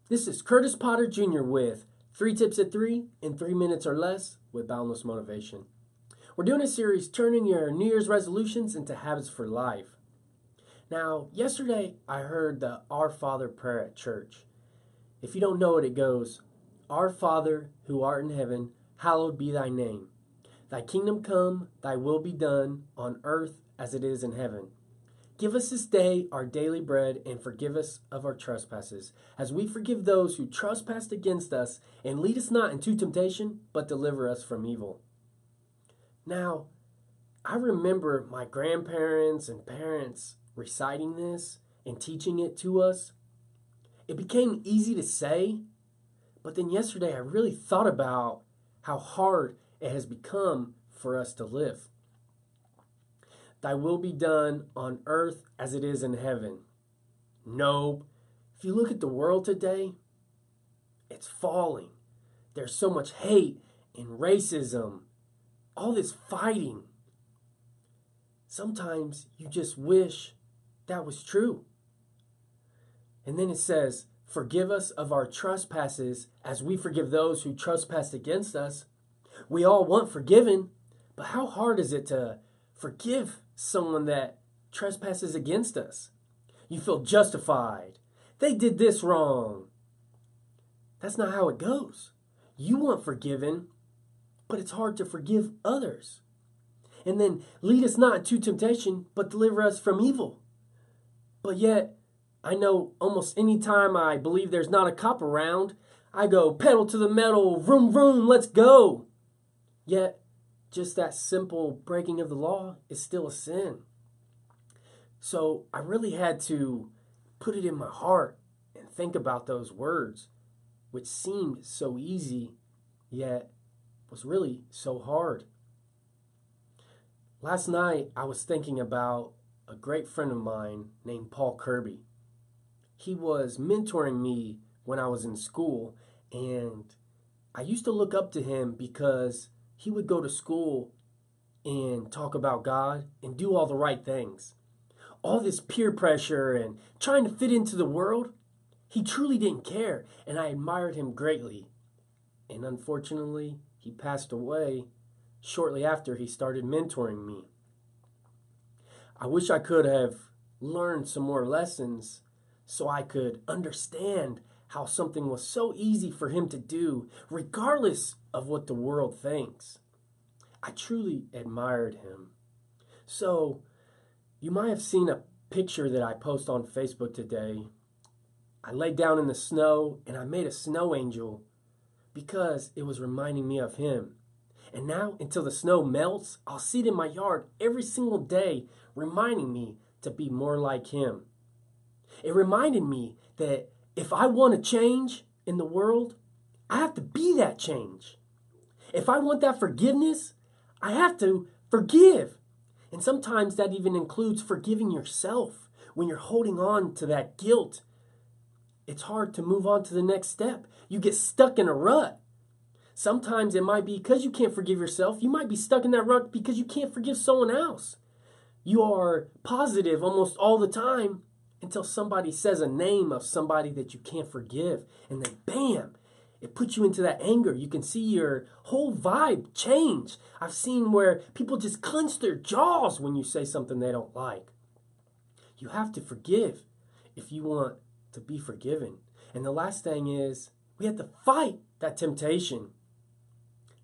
This is Curtis Potter Jr. with 3 Tips at 3 in 3 minutes or less with boundless motivation. We're doing a series turning your New Year's resolutions into habits for life. Now, yesterday I heard the Our Father prayer at church. If you don't know it, it goes, Our Father who art in heaven, hallowed be thy name. Thy kingdom come, thy will be done on earth as it is in heaven. Give us this day our daily bread, and forgive us of our trespasses, as we forgive those who trespass against us, and lead us not into temptation, but deliver us from evil. Now, I remember my grandparents and parents reciting this and teaching it to us. It became easy to say, but then yesterday I really thought about how hard it has become for us to live. Thy will be done on earth as it is in heaven. Nope. If you look at the world today, it's falling. There's so much hate and racism, all this fighting. Sometimes you just wish that was true. And then it says, forgive us of our trespasses as we forgive those who trespass against us. We all want forgiven, but how hard is it to forgive someone that trespasses against us? You feel justified. They did this wrong. That's not how it goes. You want forgiven, but it's hard to forgive others. And then lead us not into temptation, but deliver us from evil. But yet, I know almost any time I believe there's not a cop around, I go pedal to the metal, vroom vroom, let's go. Yet, just that simple breaking of the law is still a sin. So I really had to put it in my heart and think about those words, which seemed so easy, yet was really so hard. Last night, I was thinking about a great friend of mine named Paul Kirby. He was mentoring me when I was in school, and I used to look up to him because he would go to school and talk about God and do all the right things. All this peer pressure and trying to fit into the world, he truly didn't care, and I admired him greatly. And unfortunately, he passed away shortly after he started mentoring me. I wish I could have learned some more lessons so I could understand how something was so easy for him to do, regardless of what the world thinks. I truly admired him. So, you might have seen a picture that I post on Facebook today. I laid down in the snow and I made a snow angel because it was reminding me of him. And now, until the snow melts, I'll see it in my yard every single day, reminding me to be more like him. It reminded me that if I want to change in the world, I have to be that change. If I want that forgiveness, I have to forgive. And sometimes that even includes forgiving yourself when you're holding on to that guilt. It's hard to move on to the next step. You get stuck in a rut. Sometimes it might be because you can't forgive yourself. You might be stuck in that rut because you can't forgive someone else. You are positive almost all the time until somebody says a name of somebody that you can't forgive. And then bam, it puts you into that anger. You can see your whole vibe change. I've seen where people just clench their jaws when you say something they don't like. You have to forgive if you want to be forgiven. And the last thing is, we have to fight that temptation.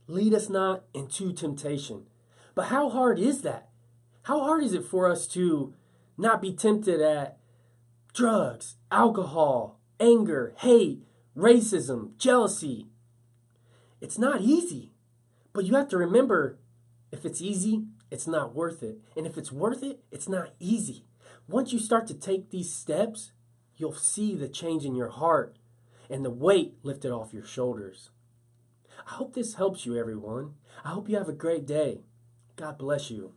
Lead us not into temptation. But how hard is that? How hard is it for us to not be tempted at drugs, alcohol, anger, hate, racism, jealousy? It's not easy. But you have to remember, if it's easy, it's not worth it. And if it's worth it, it's not easy. Once you start to take these steps, you'll see the change in your heart and the weight lifted off your shoulders. I hope this helps you, everyone. I hope you have a great day. God bless you.